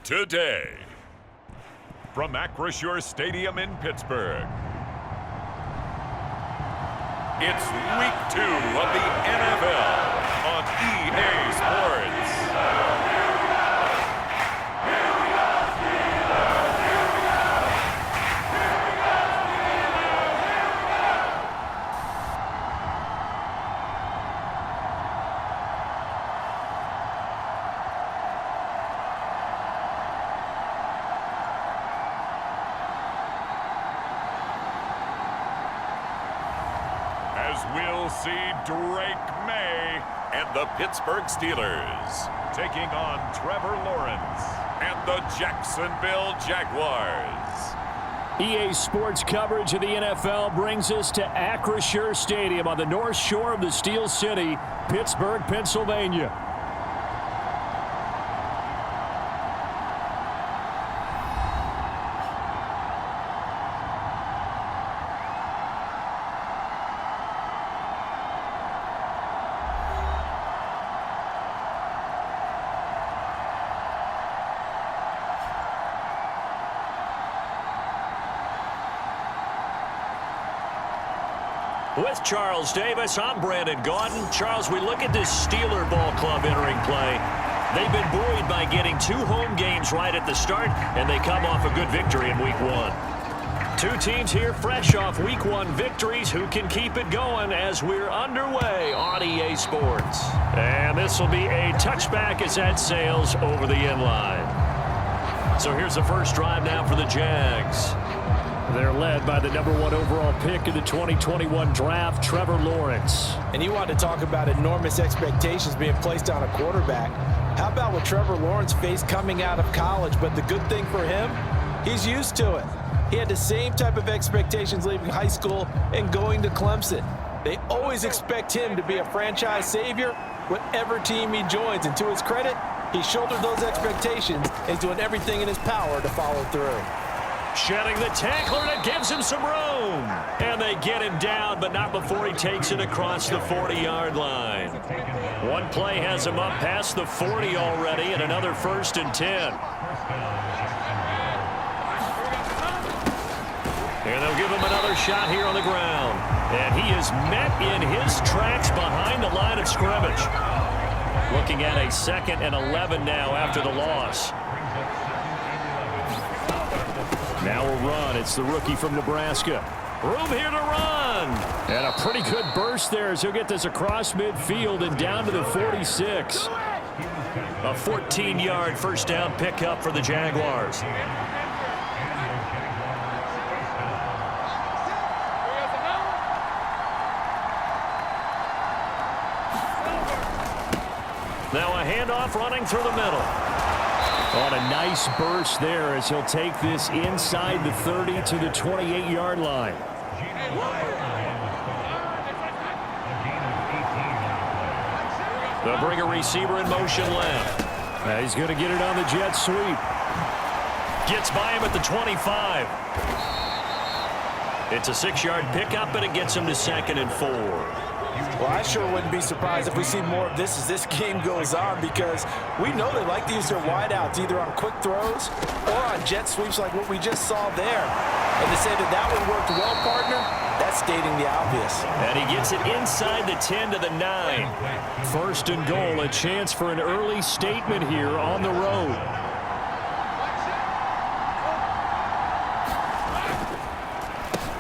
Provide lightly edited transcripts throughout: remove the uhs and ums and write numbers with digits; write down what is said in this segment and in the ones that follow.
today. From Acrisure Stadium in Pittsburgh, it's Week 2 of the NFL on EA Sports. As we'll see Drake May and the Pittsburgh Steelers taking on Trevor Lawrence and the Jacksonville Jaguars. EA Sports coverage of the NFL brings us to Acrisure Stadium on the north shore of the Steel City, Pittsburgh, Pennsylvania. With Charles Davis, I'm Brandon Gaudin. Charles, we look at this Steeler ball club entering play. They've been buoyed by getting 2 home games right at the start, and they come off a good victory in Week 1. 2 teams here fresh off Week 1 victories who can keep it going as we're underway on EA Sports. And this will be a touchback as that sails over the end line. So here's the first drive now for the Jags. They're led by the #1 overall pick in the 2021 draft, Trevor Lawrence. And you want to talk about enormous expectations being placed on a quarterback. How about what Trevor Lawrence faced coming out of college? But the good thing for him, he's used to it. He had the same type of expectations leaving high school and going to Clemson. They always expect him to be a franchise savior, whatever team he joins. And to his credit, he shouldered those expectations and is doing everything in his power to follow through. Shedding the tackler, and it gives him some room. And they get him down, but not before he takes it across the 40-yard line. One play has him up past the 40 already, and another 1st and 10. And they'll give him another shot here on the ground. And he is met in his tracks behind the line of scrimmage. Looking at a 2nd and 11 now after the loss. Now a run. It's the rookie from Nebraska. Room here to run. And a pretty good burst there as he'll get this across midfield and down to the 46. A 14-yard first down pickup for the Jaguars. Now a handoff running through the middle. On a nice burst there as he'll take this inside the 30 to the 28-yard line. They'll bring a receiver in motion left. Now he's going to get it on the jet sweep. Gets by him at the 25. It's a 6-yard pickup, and it gets him to 2nd and 4. Well, I sure wouldn't be surprised if we see more of this as this game goes on, because we know they like to use their wideouts either on quick throws or on jet sweeps like what we just saw there. And to say that that one worked well, partner, that's stating the obvious. And he gets it inside the 10 to the 9. 1st and goal, a chance for an early statement here on the road.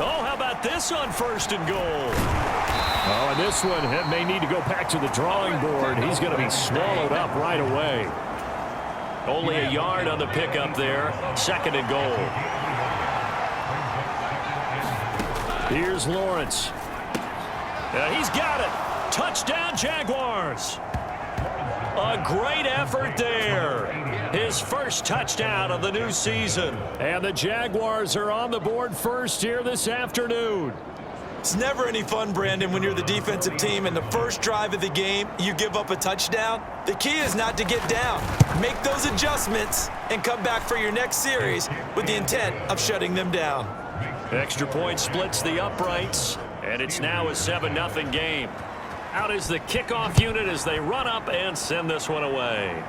Oh, how about this on 1st and goal? Oh, and this one may need to go back to the drawing board. He's going to be swallowed up right away. Only a yard on the pickup there. 2nd and goal. Here's Lawrence. He's got it. Touchdown, Jaguars. A great effort there. His first touchdown of the new season. And the Jaguars are on the board first here this afternoon. It's never any fun, Brandon, when you're the defensive team and the first drive of the game, you give up a touchdown. The key is not to get down. Make those adjustments and come back for your next series with the intent of shutting them down. Extra point splits the uprights, and it's now a 7-0 game. Out is the kickoff unit as they run up and send this one away.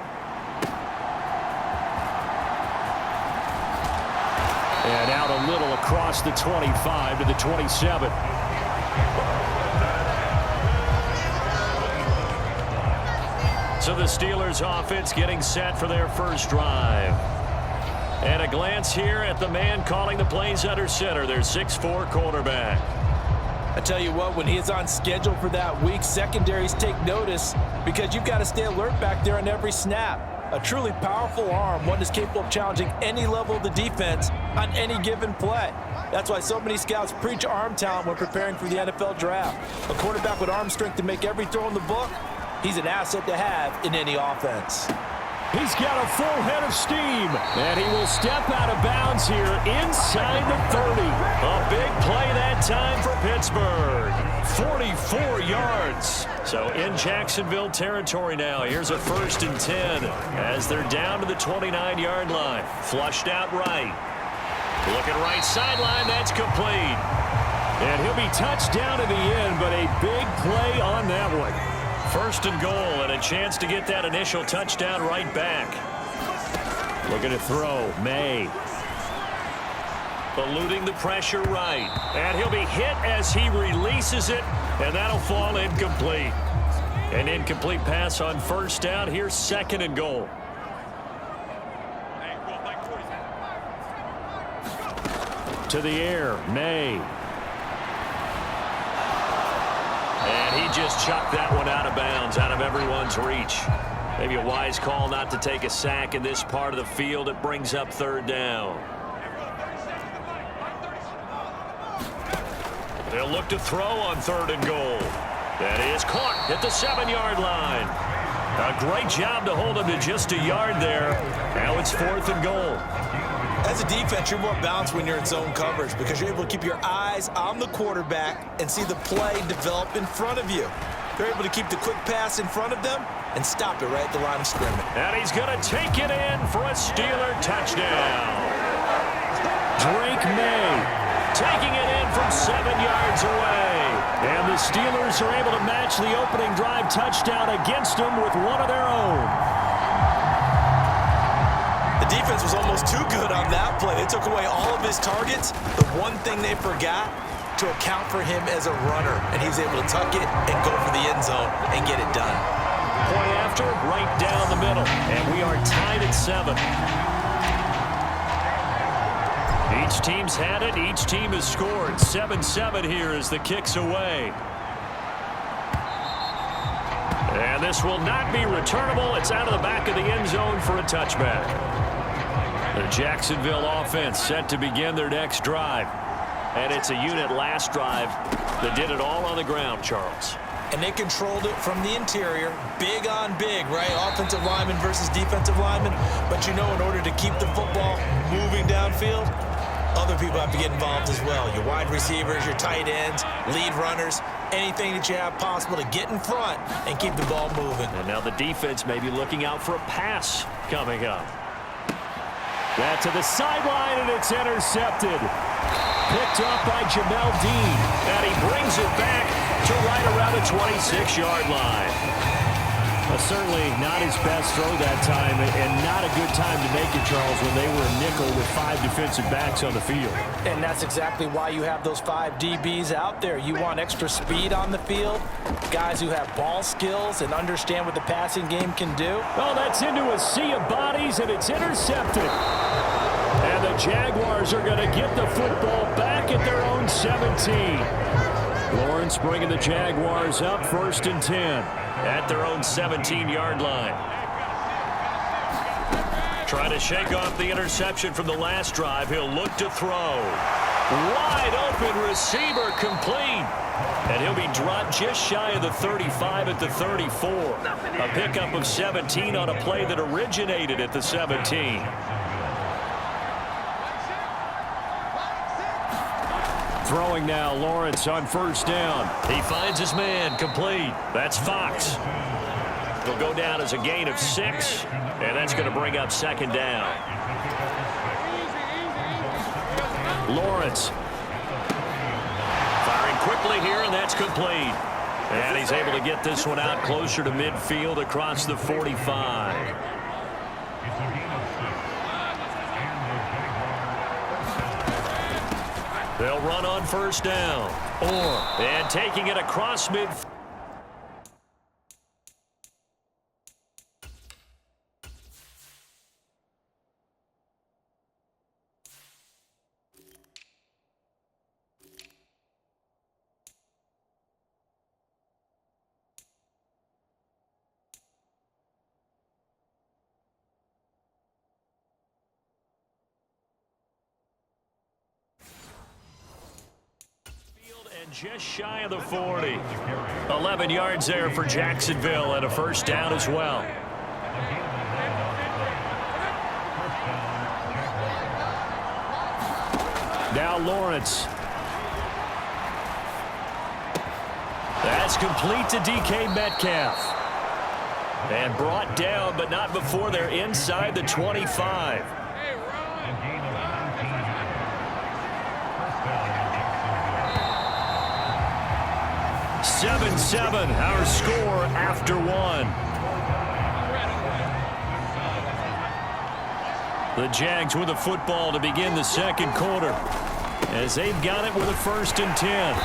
And out a little across the 25 to the 27. So the Steelers offense getting set for their first drive. And a glance here at the man calling the plays under center, their 6'4" quarterback. I tell you what, when he is on schedule for that week, secondaries take notice because you've got to stay alert back there on every snap. A truly powerful arm, one that's capable of challenging any level of the defense on any given play. That's why so many scouts preach arm talent when preparing for the NFL draft. A quarterback with arm strength to make every throw in the book, he's an asset to have in any offense. He's got a full head of steam, and he will step out of bounds here inside the 30. A big play that time for Pittsburgh. 44 yards. So in Jacksonville territory now. Here's a 1st and 10 as they're down to the 29-yard line. Flushed out right. Looking right sideline, that's complete. And he'll be touched down in the end, but a big play on that one. 1st and goal and a chance to get that initial touchdown right back. Looking to throw. May. Eluding the pressure right. And he'll be hit as he releases it, and that'll fall incomplete. An incomplete pass on 1st down. Here's 2nd and goal. To the air. May. And he just chucked that one out of bounds, out of everyone's reach. Maybe a wise call not to take a sack in this part of the field. It brings up 3rd down. They'll look to throw on 3rd and goal. That is caught at the 7-yard line. A great job to hold him to just a yard there. Now it's 4th and goal. As a defense, you're more balanced when you're in zone coverage because you're able to keep your eyes on the quarterback and see the play develop in front of you. They're able to keep the quick pass in front of them and stop it right at the line of scrimmage. And he's going to take it in for a Steeler touchdown. Drake May taking it in from 7 yards away. And the Steelers are able to match the opening drive touchdown against them with one of their own. The defense was almost too good on that play. They took away all of his targets. The one thing they forgot, to account for him as a runner. And he was able to tuck it and go for the end zone and get it done. Point after, right down the middle. And we are tied at 7. Each team's had it. Each team has scored. 7-7 here as the kick's away. And this will not be returnable. It's out of the back of the end zone for a touchback. The Jacksonville offense set to begin their next drive. And it's a unit last drive that did it all on the ground, Charles. And they controlled it from the interior. Big on big, right? Offensive lineman versus defensive lineman. But you know, in order to keep the football moving downfield, other people have to get involved as well. Your wide receivers, your tight ends, lead runners, anything that you have possible to get in front and keep the ball moving. And now the defense may be looking out for a pass coming up. That to the sideline, and it's intercepted. Picked up by Jamel Dean. And he brings it back to right around the 26-yard line. Certainly not his best throw that time, and not a good time to make it, Charles, when they were a nickel with 5 defensive backs on the field. And that's exactly why you have those 5 DBs out there. You want extra speed on the field, guys who have ball skills and understand what the passing game can do. Oh, that's into a sea of bodies, and it's intercepted. And the Jaguars are going to get the football back at their own 17. Lawrence bringing the Jaguars up 1st and 10 at their own 17-yard line. Trying to shake off the interception from the last drive. He'll look to throw. Wide open receiver complete. And he'll be dropped just shy of the 35 at the 34. A pickup of 17 on a play that originated at the 17. Throwing now, Lawrence on 1st down. He finds his man, complete. That's Fox. He'll go down as a gain of 6, and that's going to bring up 2nd down. Lawrence firing quickly here, and that's complete. And he's able to get this one out closer to midfield across the 45. They'll run on first down. And taking it across midfield. Just shy of the 40. 11 yards there for Jacksonville and a first down as well. Now Lawrence. That's complete to DK Metcalf. And brought down, but not before they're inside the 25. 7-7, our score after one. The Jags with the football to begin the second quarter as they've got it with a 1st and 10.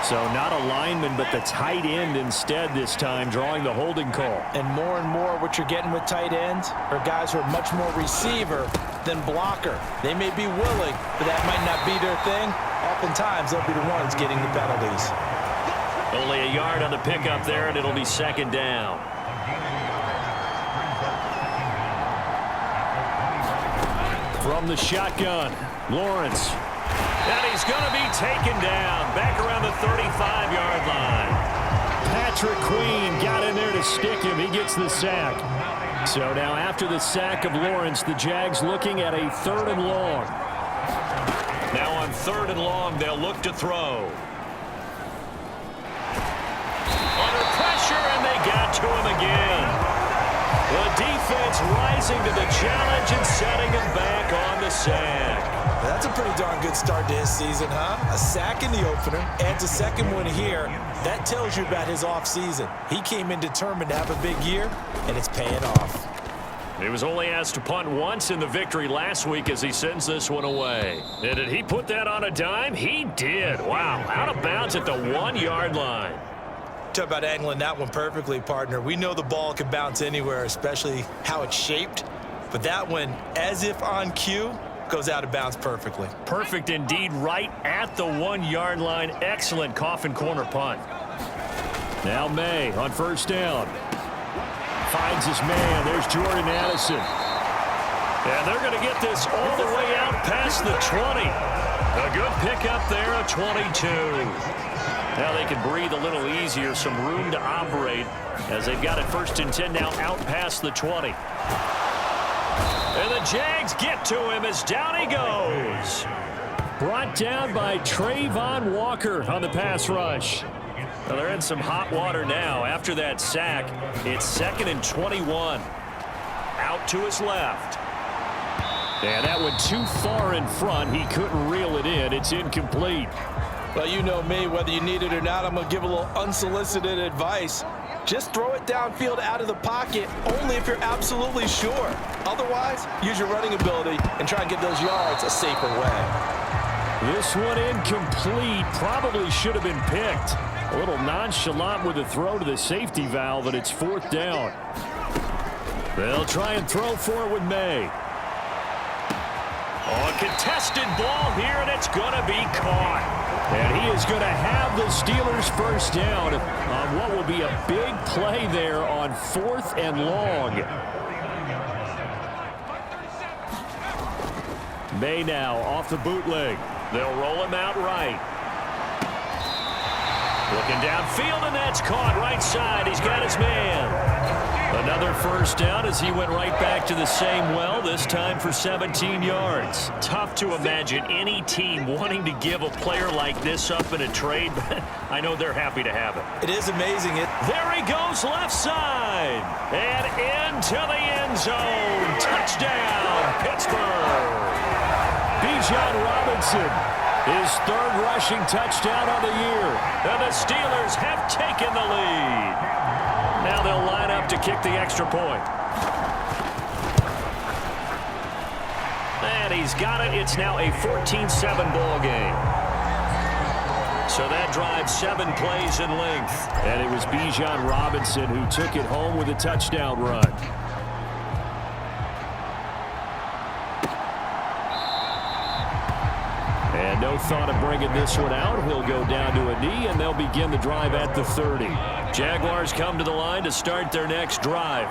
So not a lineman, but the tight end instead this time, drawing the holding call. And more what you're getting with tight ends are guys who are much more receiver than blocker. They may be willing, but that might not be their thing. Oftentimes, they'll be the ones getting the penalties. Only a yard on the pickup there, and it'll be 2nd down. From the shotgun, Lawrence. And he's going to be taken down back around the 35-yard line. Patrick Queen got in there to stick him. He gets the sack. So now after the sack of Lawrence, the Jags looking at a 3rd and long. Now on 3rd and long, they'll look to throw. Under pressure, and they got to him again. The defense rising to the challenge and setting him back on the sack. That's a pretty darn good start to his season, huh? A sack in the opener, adds a 2nd one here. That tells you about his offseason. He came in determined to have a big year, and it's paying off. He was only asked to punt once in the victory last week as he sends this one away. And did he put that on a dime? He did. Wow, out of bounds at the 1-yard line. Talk about angling that one perfectly, partner. We know the ball can bounce anywhere, especially how it's shaped. But that one, as if on cue, goes out of bounds perfectly. Perfect indeed, right at the 1-yard line. Excellent coffin corner punt. Now May on first down. Finds his man. There's Jordan Addison. And they're going to get this all the way out past the 20. A good pickup there, a 22. Now they can breathe a little easier, some room to operate as they've got it 1st and 10 now out past the 20. And the Jags get to him as down he goes. Brought down by Trayvon Walker on the pass rush. Well, they're in some hot water now. After that sack, it's 2nd and 21. Out to his left. And that went too far in front. He couldn't reel it in. It's incomplete. Well, you know me, whether you need it or not, I'm going to give a little unsolicited advice. Just throw it downfield out of the pocket only if you're absolutely sure. Otherwise, use your running ability and try and get those yards a safer way. This one incomplete. Probably should have been picked. A little nonchalant with the throw to the safety valve, and it's 4th down. They'll try and throw for it with May. Oh, a contested ball here, and it's going to be caught. And he is going to have the Steelers first down on what will be a big play there on 4th and long. May now off the bootleg. They'll roll him out right. Looking downfield, and that's caught right side. He's got his man. Another first down as he went right back to the same well, this time for 17 yards. Tough to imagine any team wanting to give a player like this up in a trade, but I know they're happy to have it. It is amazing. There he goes left side. And into the end zone. Touchdown, Pittsburgh. Bijan Robinson, his 3rd rushing touchdown of the year. And the Steelers have taken the lead. Now they'll line up to kick the extra point. And he's got it. It's now a 14-7 ball game. So that drives 7 plays in length. And it was Bijan Robinson who took it home with a touchdown run. And no thought of bringing this one out. He'll go down to a knee, and they'll begin the drive at the 30. Jaguars come to the line to start their next drive.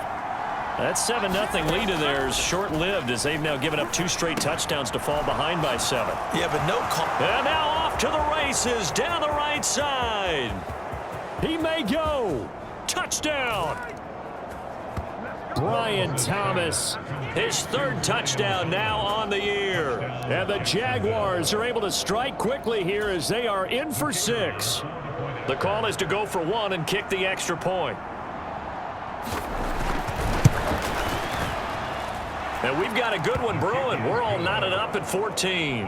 That 7-0 lead of theirs short-lived as they've now given up 2 straight touchdowns to fall behind by 7. Yeah, but no call. And now off to the races down the right side. He may go. Touchdown. Brian Thomas. His 3rd touchdown now on the year. And the Jaguars are able to strike quickly here as they are in for 6. The call is to go for 1 and kick the extra point. And we've got a good one brewing. We're all knotted up at 14.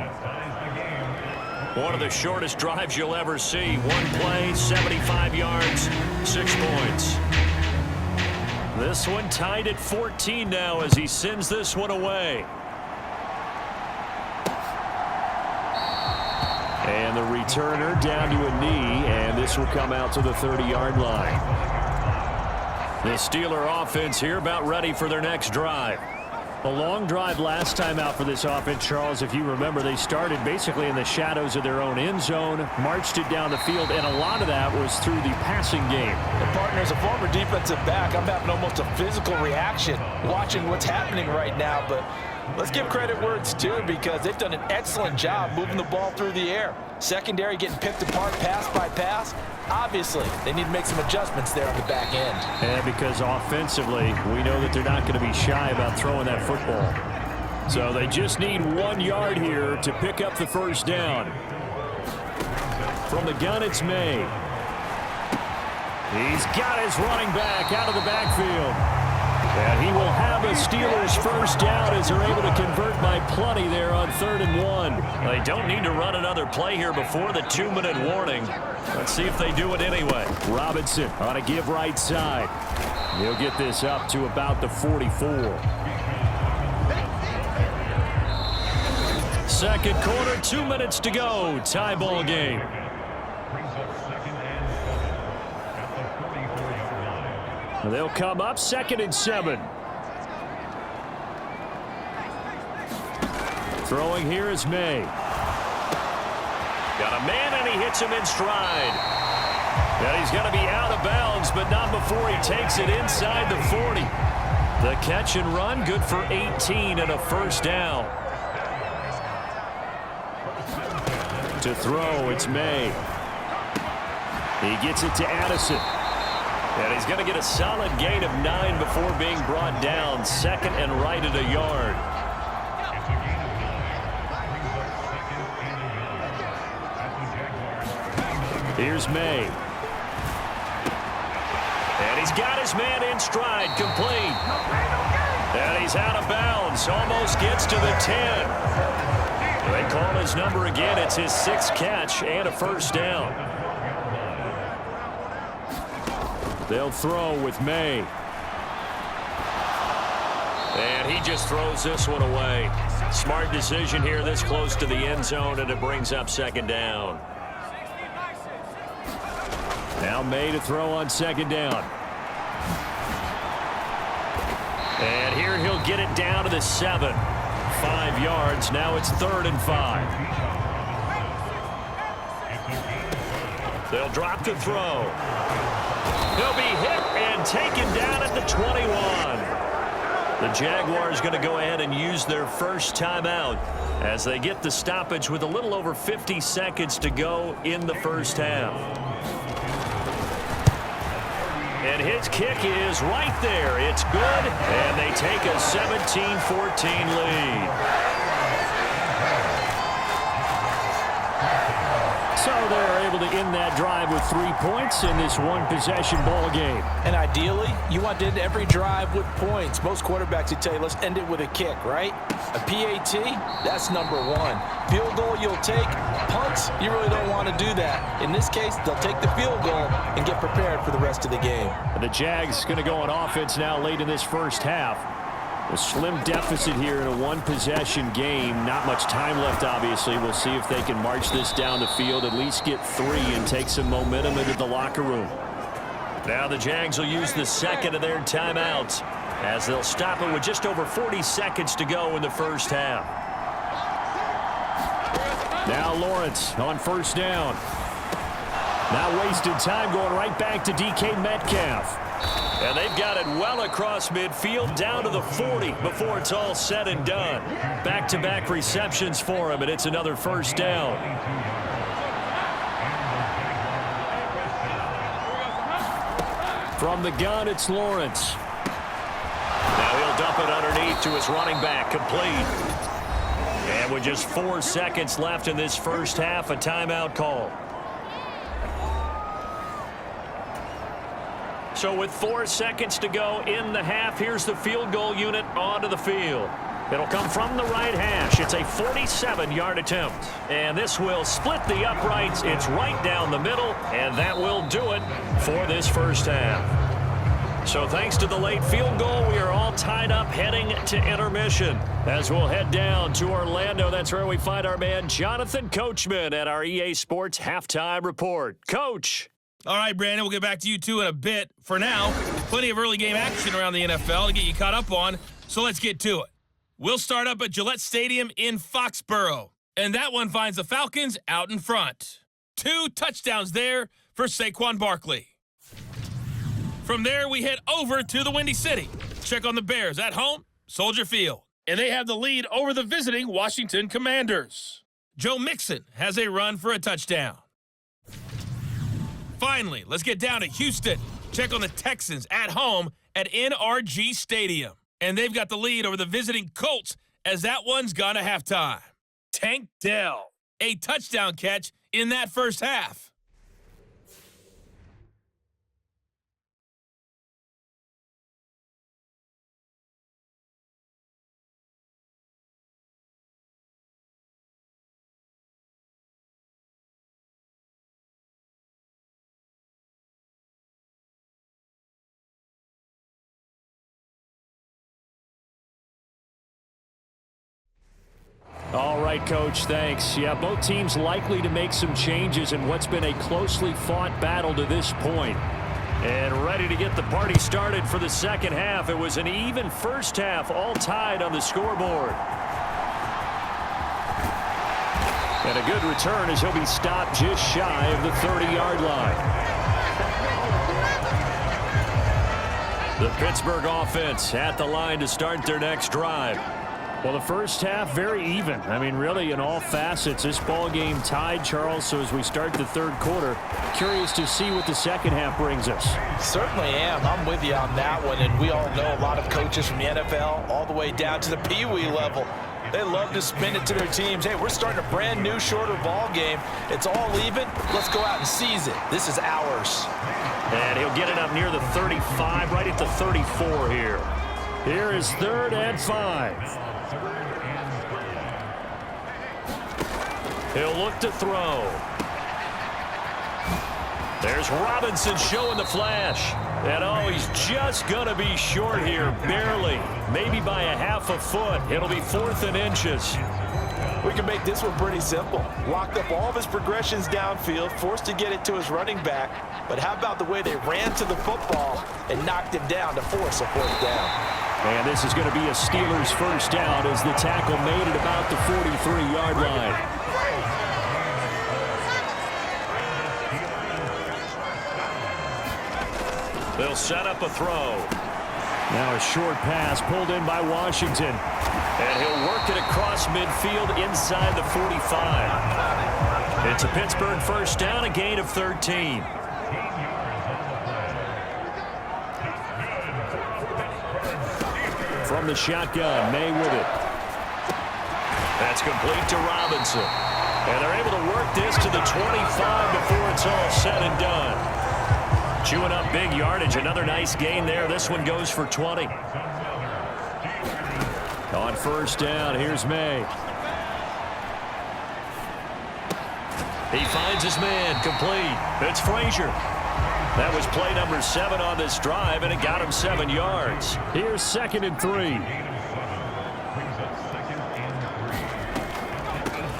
One of the shortest drives you'll ever see. 1 play, 75 yards, 6 points. This one tied at 14 now as he sends this one away. And the returner down to a knee, and this will come out to the 30-yard line. The Steeler offense here about ready for their next drive. A long drive last time out for this offense, Charles. If you remember, they started basically in the shadows of their own end zone, marched it down the field, and a lot of that was through the passing game. And partner, as a former defensive back, I'm having almost a physical reaction watching what's happening right now. But let's give credit where it's due because they've done an excellent job moving the ball through the air. Secondary getting picked apart pass by pass. Obviously, they need to make some adjustments there on the back end. And because offensively, we know that they're not going to be shy about throwing that football. So they just need 1 yard here to pick up the first down. From the gun, it's May. He's got his running back out of the backfield. And he will have a Steelers first down as they're able to convert by plenty there on 3rd and 1. They don't need to run another play here before the 2-minute warning. Let's see if they do it anyway. Robinson on a give right side. He'll get this up to about the 44. Second quarter, 2 minutes to go. Tie ball game. They'll come up 2nd and 7. Throwing here is May. Got a man, and he hits him in stride. And he's going to be out of bounds, but not before he takes it inside the 40. The catch and run, good for 18 and a first down. To throw, it's May. He gets it to Addison. And he's going to get a solid gain of 9 before being brought down. 2nd and right at a yard. Here's May. And he's got his man in stride, complete. And he's out of bounds, almost gets to the 10. They call his number again. It's his 6th catch and a first down. They'll throw with May. And he just throws this one away. Smart decision here this close to the end zone, and it brings up 2nd down. Now May to throw on 2nd down. And here he'll get it down to the 7. 5 yards. Now it's 3rd and 5. They'll drop to throw. He'll be hit and taken down at the 21. The Jaguars going to go ahead and use their first timeout as they get the stoppage with a little over 50 seconds to go in the first half. And his kick is right there. It's good, and they take a 17-14 lead. So they're able to end that drive with 3 points in this one-possession ball game. And ideally, you want to end every drive with points. Most quarterbacks would tell you, let's end it with a kick, right? A PAT, that's number one. Field goal you'll take. Punts, you really don't want to do that. In this case, they'll take the field goal and get prepared for the rest of the game. The Jags going to go on offense now late in this first half. A slim deficit here in a one-possession game. Not much time left, obviously. We'll see if they can march this down the field, at least get 3 and take some momentum into the locker room. Now the Jags will use the second of their timeouts as they'll stop it with just over 40 seconds to go in the first half. Now Lawrence on first down. Not wasting time, going right back to DK Metcalf. And they've got it well across midfield, down to the 40 before it's all said and done. Back-to-back receptions for him, and it's another first down. From the gun, it's Lawrence. Now he'll dump it underneath to his running back, complete. And with just 4 seconds left in this first half, a timeout call. So with 4 seconds to go in the half, here's the field goal unit onto the field. It'll come from the right hash. It's a 47-yard attempt. And this will split the uprights. It's right down the middle, and that will do it for this first half. So thanks to the late field goal, we are all tied up heading to intermission. As we'll head down to Orlando, that's where we find our man Jonathan Coachman at our EA Sports Halftime Report. Coach. All right, Brandon, we'll get back to you two in a bit. For now, plenty of early game action around the NFL to get you caught up on, so let's get to it. We'll start up at Gillette Stadium in Foxborough, and that one finds the Falcons out in front. 2 touchdowns there for Saquon Barkley. From there, we head over to the Windy City. Check on the Bears at home, Soldier Field, and they have the lead over the visiting Washington Commanders. Joe Mixon has a run for a touchdown. Finally, let's get down to Houston. Check on the Texans at home at NRG Stadium. And they've got the lead over the visiting Colts as that one's gone to halftime. Tank Dell, a touchdown catch in that first half. All right, Coach, thanks. Yeah, both teams likely to make some changes in what's been a closely fought battle to this point. And ready to get the party started for the second half. It was an even first half, all tied on the scoreboard. And a good return as he'll be stopped just shy of the 30-yard line. The Pittsburgh offense at the line to start their next drive. Well, the first half, very even. I mean, really, in all facets, this ball game tied, Charles. So as we start the third quarter, curious to see what the second half brings us. Certainly am. I'm with you on that one. And we all know a lot of coaches from the NFL all the way down to the Pee Wee level. They love to spin it to their teams. Hey, we're starting a brand new, shorter ball game. It's all even. Let's go out and seize it. This is ours. And he'll get it up near the 35, right at the 34 here. Here is 3rd and 5. He'll look to throw. There's Robinson showing the flash. And oh, he's just going to be short here, barely. Maybe by a half a foot. It'll be 4th and inches. We can make this one pretty simple. Locked up all of his progressions downfield, forced to get it to his running back. But how about the way they ran to the football and knocked him down to force a 4th down? And this is going to be a Steelers first down as the tackle made it about the 43-yard line. They'll set up a throw. Now a short pass pulled in by Washington. And he'll work it across midfield inside the 45. It's a Pittsburgh first down, a gain of 13. From the shotgun, May with it. That's complete to Robinson. And they're able to work this to the 25 before it's all said and done. Chewing up big yardage. Another nice gain there. This one goes for 20. On first down, here's May. He finds his man, complete. It's Frazier. That was play number 7 on this drive, and it got him 7 yards. Here's 2nd and 3.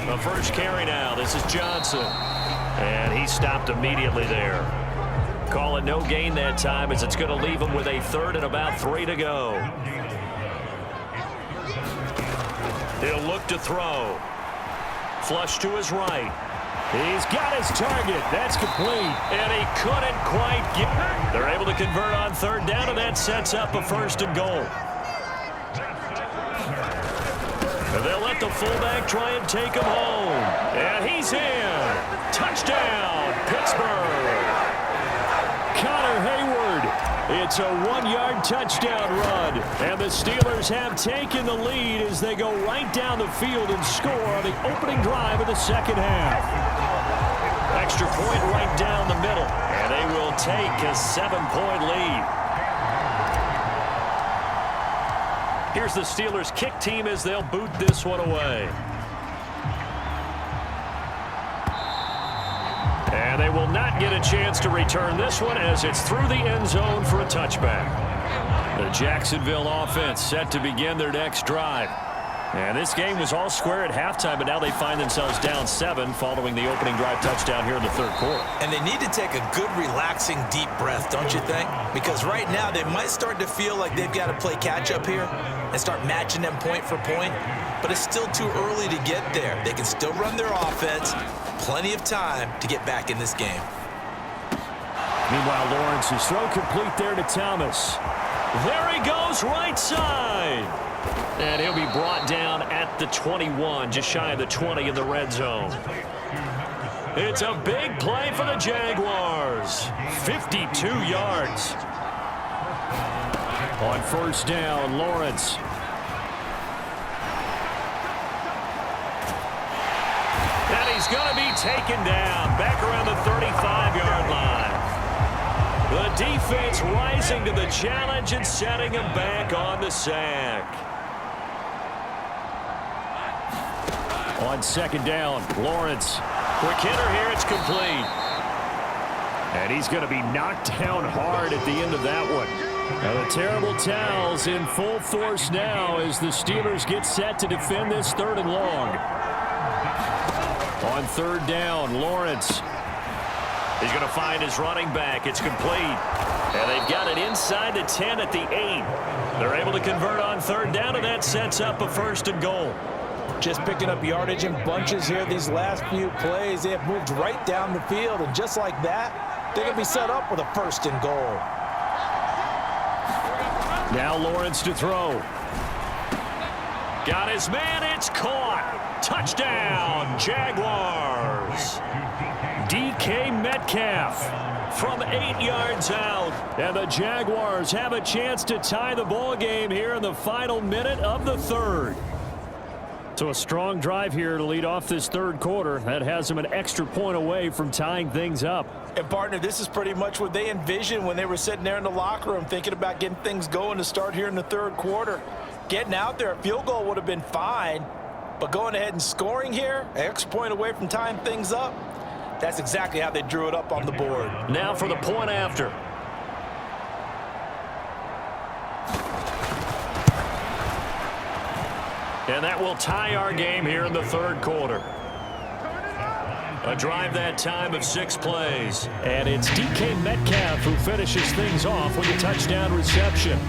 The first carry now. This is Johnson. And he stopped immediately there. Call it no gain that time, as it's going to leave him with a 3rd and about 3 to go. He'll look to throw. Flush to his right. He's got his target. That's complete. And he couldn't quite get it. They're able to convert on 3rd down, and that sets up a 1st and goal. And they'll let the fullback try and take him home. And he's in. Touchdown, Pittsburgh. Connor Hayward. It's a 1-yard touchdown run. And the Steelers have taken the lead as they go right down the field and score on the opening drive of the second half. Extra point right down the middle. And they will take a 7-point lead. Here's the Steelers kick team as they'll boot this one away. And they will not get a chance to return this one as it's through the end zone for a touchback. The Jacksonville offense set to begin their next drive. And this game was all square at halftime, but now they find themselves down 7 following the opening drive touchdown here in the 3rd quarter. And they need to take a good, relaxing, deep breath, don't you think? Because right now they might start to feel like they've got to play catch-up here and start matching them point for point. But it's still too early to get there. They can still run their offense. Plenty of time to get back in this game. Meanwhile, Lawrence's throw complete there to Thomas. There he goes, right side. And he'll be brought down at the 21, just shy of the 20 in the red zone. It's a big play for the Jaguars. 52 yards. On first down, Lawrence. And he's going to be taken down back around the 35-yard line. The defense rising to the challenge and setting him back on the sack. On second down, Lawrence. Quick hitter here, it's complete. And he's going to be knocked down hard at the end of that one. Now the terrible towels in full force now as the Steelers get set to defend this 3rd and long. On 3rd down, Lawrence. He's going to find his running back. It's complete. And they've got it inside the 10 at the 8. They're able to convert on 3rd down, and that sets up a 1st and goal. Just picking up yardage in bunches here these last few plays. They have moved right down the field, and just like that, they're going to be set up with a 1st and goal. Now Lawrence to throw. Got his man, it's caught. Touchdown, Jaguars. DK Metcalf from 8 yards out. And the Jaguars have a chance to tie the ball game here in the final minute of the 3rd. So a strong drive here to lead off this 3rd quarter. That has them an extra point away from tying things up. And, partner, this is pretty much what they envisioned when they were sitting there in the locker room thinking about getting things going to start here in the 3rd quarter. Getting out there, a field goal would have been fine. But going ahead and scoring here, an extra point away from tying things up, that's exactly how they drew it up on the board. Now for the point after. And that will tie our game here in the 3rd quarter. A drive that time of 6 plays. And it's DK Metcalf who finishes things off with a touchdown reception.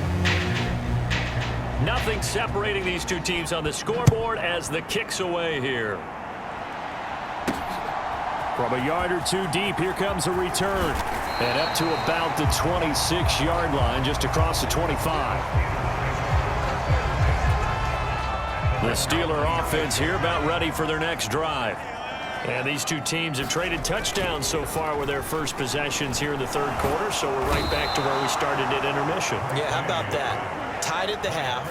Nothing separating these two teams on the scoreboard as the kick's away here. From a yard or 2 deep, here comes a return. And up to about the 26-yard line, just across the 25. The Steeler offense here about ready for their next drive. And these two teams have traded touchdowns so far with their first possessions here in the 3rd quarter, so we're right back to where we started at intermission. Yeah, how about that? Tied at the half,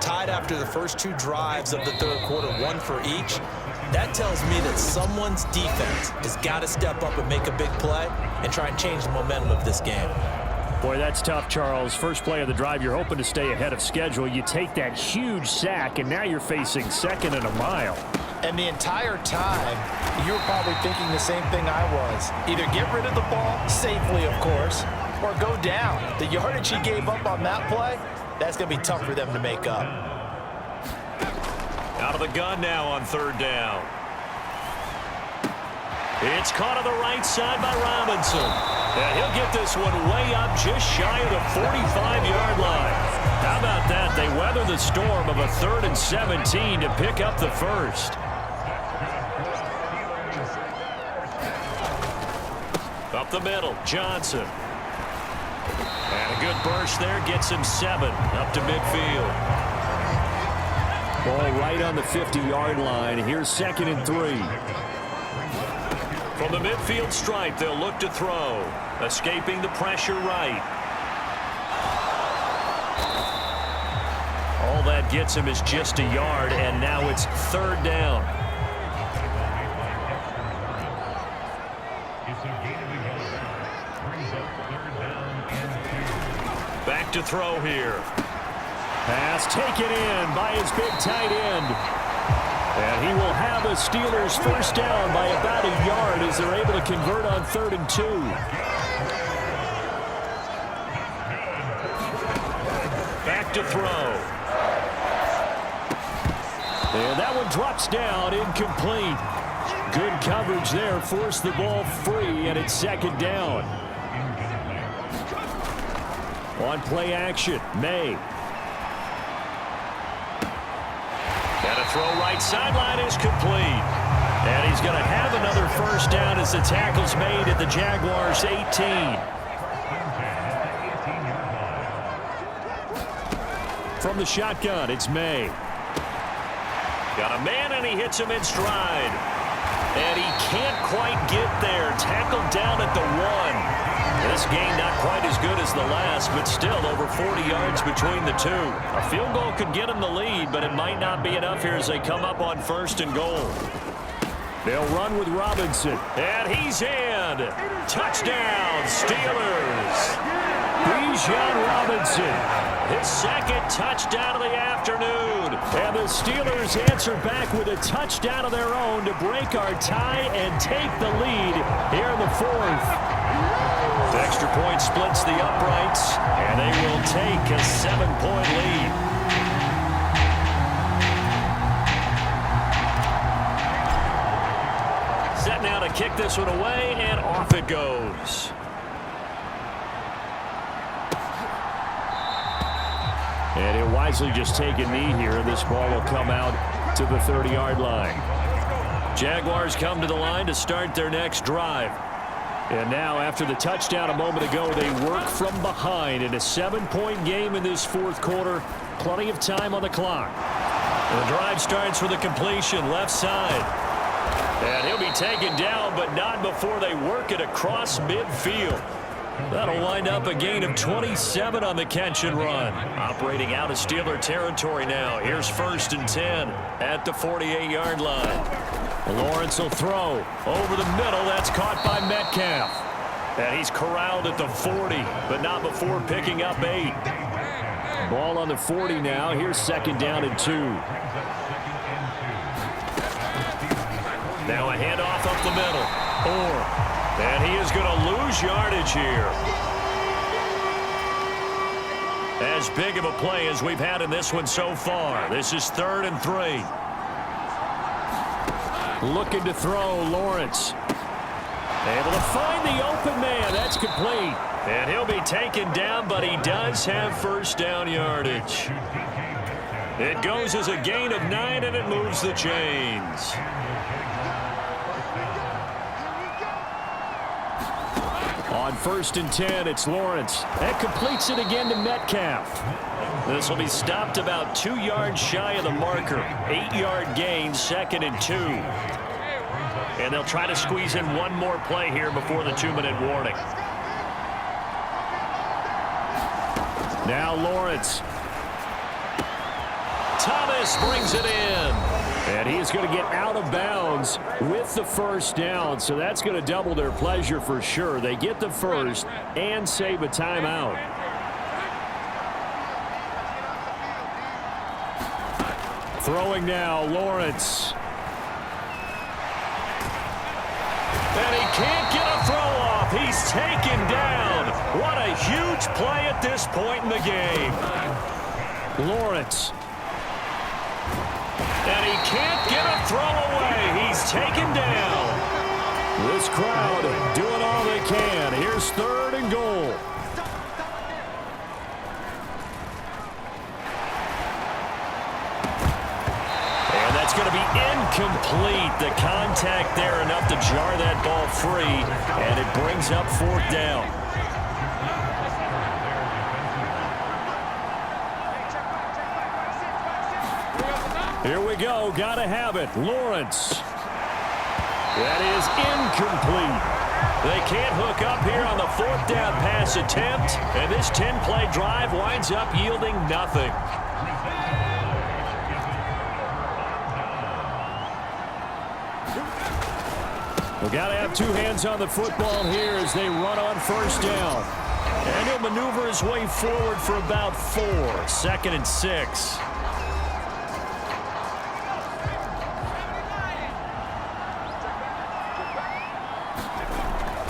tied after the first 2 drives of the 3rd quarter, 1 for each. That tells me that someone's defense has got to step up and make a big play and try and change the momentum of this game. Boy, that's tough, Charles. First play of the drive, you're hoping to stay ahead of schedule. You take that huge sack, and now you're facing second and a mile. And the entire time, you were probably thinking the same thing I was. Either get rid of the ball, safely, of course, or go down. The yardage he gave up on that play, that's going to be tough for them to make up. Out of the gun now on third down. It's caught on the right side by Robinson. And he'll get this one way up just shy of the 45-yard line. How about that? They weather the storm of a 3rd and 17 to pick up the first. Up the middle, Johnson. And a good burst there gets him 7 up to midfield. Ball right on the 50-yard line. Here's 2nd and 3. From the midfield stripe, they'll look to throw. Escaping the pressure right. All that gets him is just a yard, and now it's 3rd down. Back to throw here. Pass taken in by his big tight end. And he will have the Steelers first down by about a yard as they're able to convert on 3rd and 2. Back to throw. And that one drops down, incomplete. Good coverage there, forced the ball free, and it's 2nd down. On play action, May. And a throw right sideline is complete. And he's going to have another first down as the tackle's made at the Jaguars' 18. From the shotgun, it's May. Got a man, and he hits him in stride. And he can't quite get there. Tackled down at the 1. This game not quite as good as the last, but still over 40 yards between the two. A field goal could get him the lead, but it might not be enough here as they come up on 1st and goal. They'll run with Robinson. And he's in. Touchdown, Steelers. Bijan Robinson. His 2nd touchdown of the afternoon. And the Steelers answer back with a touchdown of their own to break our tie and take the lead here in the 4th. The extra point splits the uprights, and they will take a 7-point lead. Set now to kick this one away, and off it goes. And he'll wisely just take a knee here. This ball will come out to the 30-yard line. Jaguars come to the line to start their next drive. And now, after the touchdown a moment ago, they work from behind in a 7-point game in this 4th quarter. Plenty of time on the clock. The drive starts with a completion left side. And he'll be taken down, but not before they work it across midfield. That'll wind up a gain of 27 on the catch and run. Operating out of Steeler territory now. Here's 1st and 10 at the 48-yard line. Lawrence will throw over the middle. That's caught by Metcalf. And he's corralled at the 40, but not before picking up 8. Ball on the 40 now. Here's 2nd down and 2. Now a handoff up the middle. And he is going to lose yardage here. As big of a play as we've had in this one so far. This is 3rd and 3. Looking to throw, Lawrence. Able to find the open man. That's complete. And he'll be taken down, but he does have first down yardage. It goes as a gain of 9, and it moves the chains. On 1st and 10, it's Lawrence. That completes it again to Metcalf. This will be stopped about 2 yards shy of the marker. 8-yard gain, 2nd and 2. And they'll try to squeeze in one more play here before the 2-minute warning. Now Lawrence. Thomas brings it in. And he is going to get out of bounds with the first down, so that's going to double their pleasure for sure. They get the first and save a timeout. Throwing now, Lawrence. And he can't get a throw off. He's taken down. What a huge play at this point in the game. Lawrence. And he can't get a throw away. He's taken down. This crowd doing all they can. Here's 3rd and goal. And that's going to be incomplete. The contact there enough to jar that ball free. And it brings up 4th down. Here we go. Got to have it. Lawrence. That is incomplete. They can't hook up here on the 4th down pass attempt. And this 10-play drive winds up yielding nothing. We got to have 2 hands on the football here as they run on 1st down. And he'll maneuver his way forward for about 4. 2nd and 6.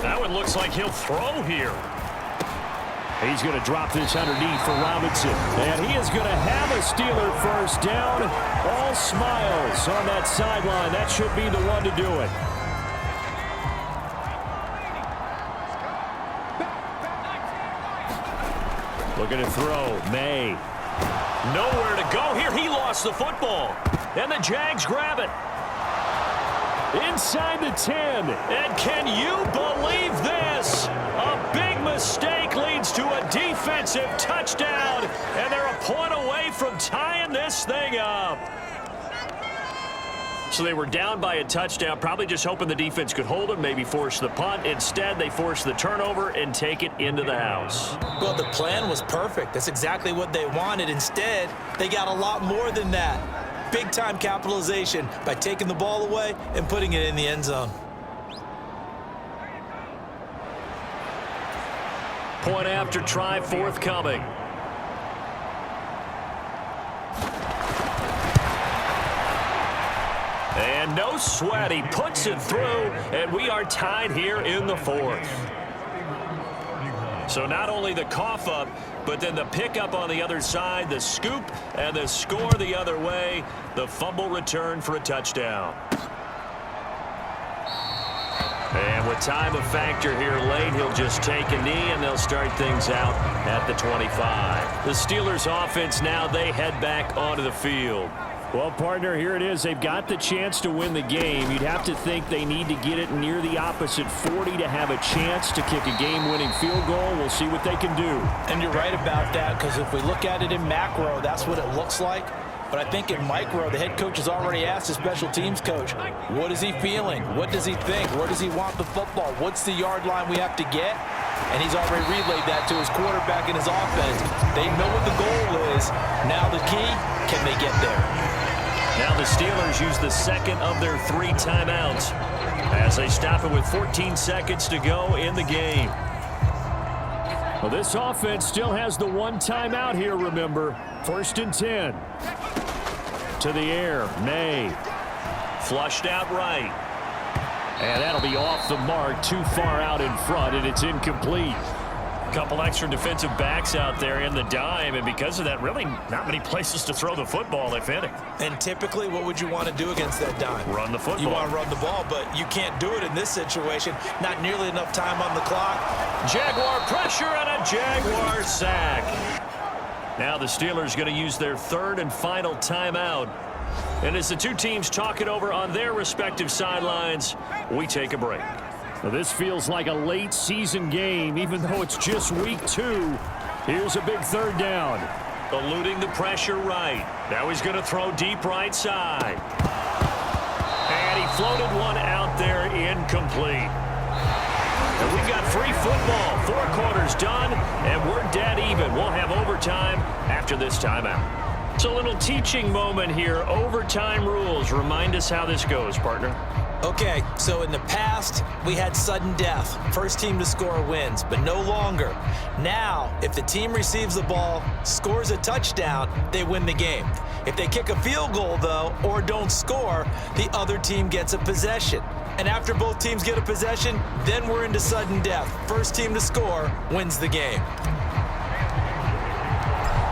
That one looks like he'll throw here. He's going to drop this underneath for Robinson. And he is going to have a Steeler first down. All smiles on that sideline. That should be the one to do it. Looking to throw. May. Nowhere to go here. He lost the football. And the Jags grab it. Inside the 10. And can you believe this? A big mistake leads to a defensive touchdown. And they're a point away from tying this thing up. So they were down by a touchdown, probably just hoping the defense could hold them, maybe force the punt. Instead, they force the turnover and take it into the house. Well, the plan was perfect. That's exactly what they wanted. Instead, they got a lot more than that. Big-time capitalization by taking the ball away and putting it in the end zone. Point after try forthcoming. And no sweat. He puts it through, and we are tied here in the 4th. So not only the cough up, but then the pickup on the other side, the scoop, and the score the other way, the fumble return for a touchdown. And with time a factor here late, he'll just take a knee, and they'll start things out at the 25. The Steelers offense now, they head back onto the field. Well, partner, here it is. They've got the chance to win the game. You'd have to think they need to get it near the opposite 40 to have a chance to kick a game-winning field goal. We'll see what they can do. And you're right about that, because if we look at it in macro, that's what it looks like. But I think in micro, the head coach has already asked the special teams coach, what is he feeling? What does he think? Where does he want the football? What's the yard line we have to get? And he's already relayed that to his quarterback and his offense. They know what the goal is. Now the key, can they get there? Now the Steelers use the second of their 3 timeouts as they stop it with 14 seconds to go in the game. Well, this offense still has the 1 timeout here, remember. 1st and 10. To the air, May. Flushed out right. And that'll be off the mark, too far out in front, and it's incomplete. A couple extra defensive backs out there in the dime, and because of that, really not many places to throw the football, if any. And typically, what would you want to do against that dime? Run the football. You want to run the ball, but you can't do it in this situation. Not nearly enough time on the clock. Jaguar pressure and a Jaguar sack. Now the Steelers going to use their 3rd and final timeout. And as the 2 teams talk it over on their respective sidelines, we take a break. Well, this feels like a late season game, even though it's just week 2. Here's a big 3rd down. Eluding the pressure right. Now he's going to throw deep right side. And he floated one out there incomplete. And we've got free football. 4 quarters done, and we're dead even. We'll have overtime after this timeout. It's a little teaching moment here. Overtime rules. Remind us how this goes, partner. Okay, so in the past, we had sudden death. First team to score wins, but no longer. Now, if the team receives the ball, scores a touchdown, they win the game. If they kick a field goal, though, or don't score, the other team gets a possession. And after both teams get a possession, then we're into sudden death. First team to score wins the game.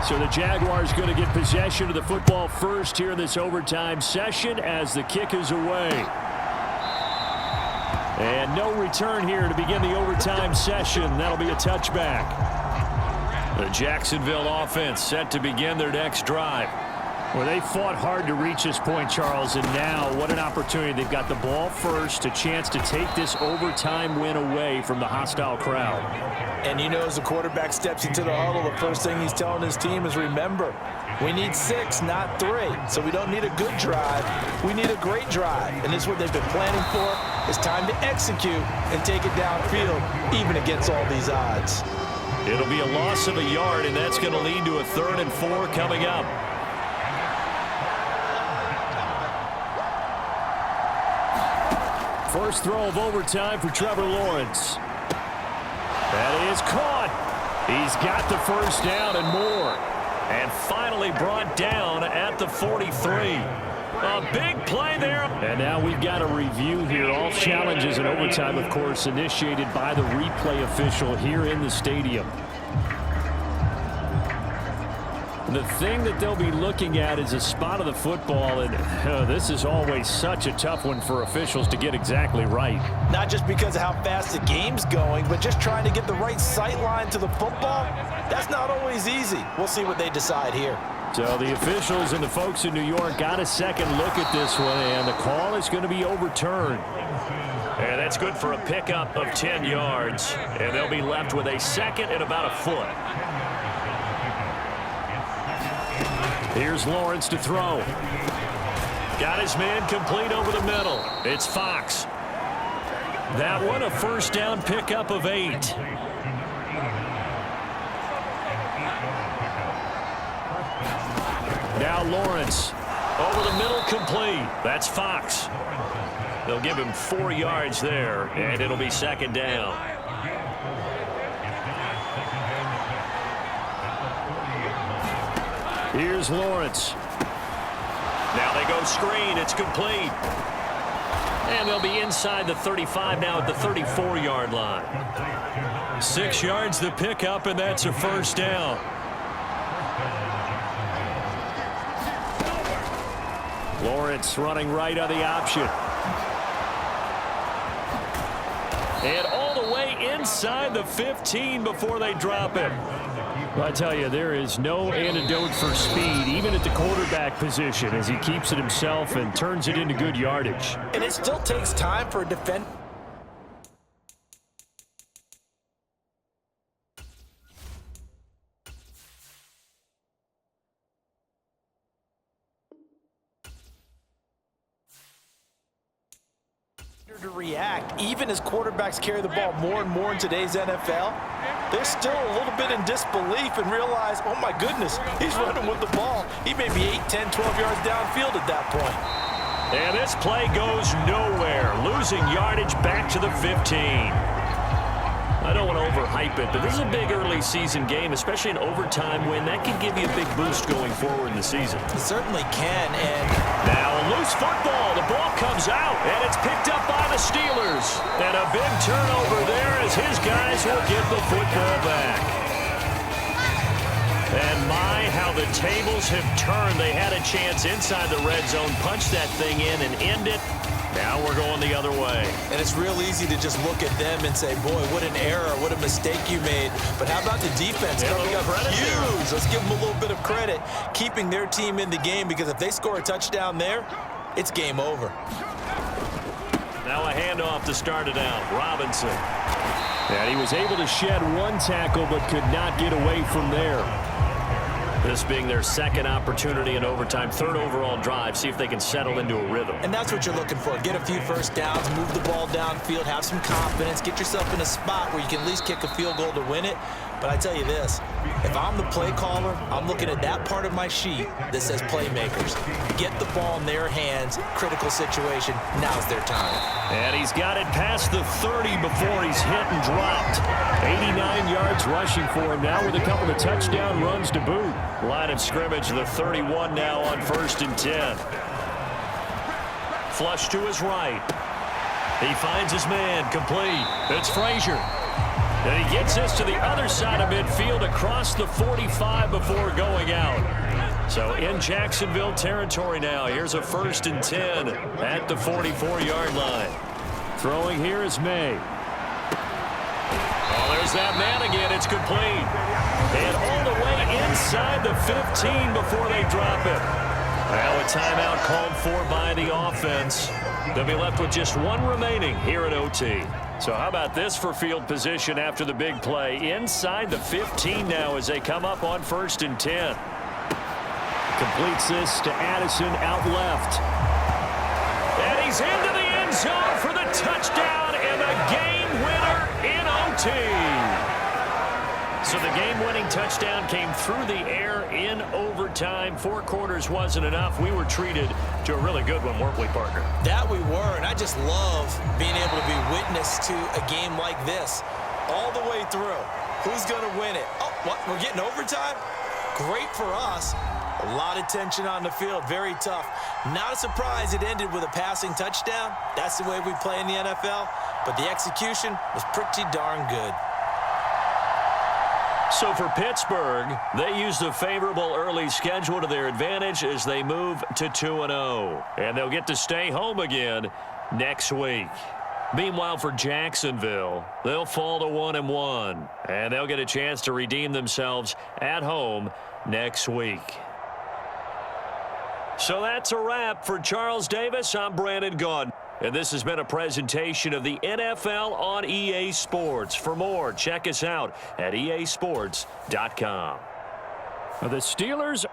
So the Jaguars going to get possession of the football first here in this overtime session as the kick is away. And no return here to begin the overtime session. That'll be a touchback. The Jacksonville offense set to begin their next drive. Well, they fought hard to reach this point, Charles, and now what an opportunity. They've got the ball first, a chance to take this overtime win away from the hostile crowd. And you know, as the quarterback steps into the huddle, the first thing he's telling his team is, remember, we need 6, not 3. So we don't need a good drive. We need a great drive. And this is what they've been planning for. It's time to execute and take it downfield, even against all these odds. It'll be a loss of a yard, and that's going to lead to a 3rd and 4 coming up. First throw of overtime for Trevor Lawrence. That is caught. He's got the first down and more. And finally brought down at the 43. A big play there. And now we've got a review here. All challenges in overtime, of course, initiated by the replay official here in the stadium. The thing that they'll be looking at is a spot of the football, and this is always such a tough one for officials to get exactly right. Not just because of how fast the game's going, but just trying to get the right sight line to the football. That's not always easy. We'll see what they decide here. So the officials and the folks in New York got a second look at this one, and the call is going to be overturned. And that's good for a pickup of 10 yards, and they'll be left with a 2nd and about a foot. Here's Lawrence to throw. Got his man complete over the middle. It's Fox. That one a first down pickup of 8. Now Lawrence. Over the middle, complete. That's Fox. They'll give him 4 yards there, and it'll be 2nd down. Here's Lawrence. Now they go screen. It's complete. And they'll be inside the 35 now at the 34-yard line. 6 yards the pickup, and that's a first down. Lawrence running right on the option. And all the way inside the 15 before they drop him. I tell you, there is no antidote for speed, even at the quarterback position, as he keeps it himself and turns it into good yardage. And it still takes time for a defender to react. Even as quarterbacks carry the ball more and more in today's NFL, they're still a little bit in disbelief and realize, oh my goodness, he's running with the ball. He may be 8, 10, 12 yards downfield at that point. And this play goes nowhere. Losing yardage back to the 15. I don't want to overhype it, but this is a big early season game, especially an overtime win. That can give you a big boost going forward in the season. It certainly can. And now a loose football. The ball comes out, and it's picked up by the Steelers. And a big turnover there as his guys will get the football back. And my, how the tables have turned. They had a chance inside the red zone, punch that thing in and end it. Now we're going the other way. And it's real easy to just look at them and say, boy, what an error, what a mistake you made. But how about the defense coming up huge? Let's give them a little bit of credit, keeping their team in the game, because if they score a touchdown there, it's game over. Now a handoff to start it out. Robinson. And he was able to shed one tackle but could not get away from there. This being their second opportunity in overtime, third overall drive, see if they can settle into a rhythm. And that's what you're looking for. Get a few first downs, move the ball downfield, have some confidence, get yourself in a spot where you can at least kick a field goal to win it. But I tell you this, if I'm the play caller, I'm looking at that part of my sheet that says playmakers. Get the ball in their hands, critical situation, now's their time. And he's got it past the 30 before he's hit and dropped. 89 yards rushing for him now with a couple of touchdown runs to boot. Line of scrimmage, the 31 now on 1st and 10. Flush to his right. He finds his man, complete. It's Frazier. And he gets this to the other side of midfield across the 45 before going out. So in Jacksonville territory now. Here's a 1st and 10 at the 44-yard line. Throwing here is May. Oh, there's that man again. It's complete. And all the way inside the 15 before they drop it. Now a timeout called for by the offense. They'll be left with just one remaining here at OT. So how about this for field position after the big play? Inside the 15 now as they come up on 1st and 10. Completes this to Addison out left. And he's into the end zone for the touchdown and the game winner in OT. So the game-winning touchdown came through the air in overtime. 4 quarters wasn't enough. We were treated to a really good one, weren't we, partner? That we were, and I just love being able to be witness to a game like this all the way through. Who's going to win it? Oh, what? We're getting overtime? Great for us. A lot of tension on the field. Very tough. Not a surprise it ended with a passing touchdown. That's the way we play in the NFL. But the execution was pretty darn good. So for Pittsburgh, they use the favorable early schedule to their advantage as they move to 2-0. And they'll get to stay home again next week. Meanwhile, for Jacksonville, they'll fall to 1-1. And they'll get a chance to redeem themselves at home next week. So that's a wrap for Charles Davis. I'm Brandon Gaudin. And this has been a presentation of the NFL on EA Sports. For more, check us out at easports.com. The Steelers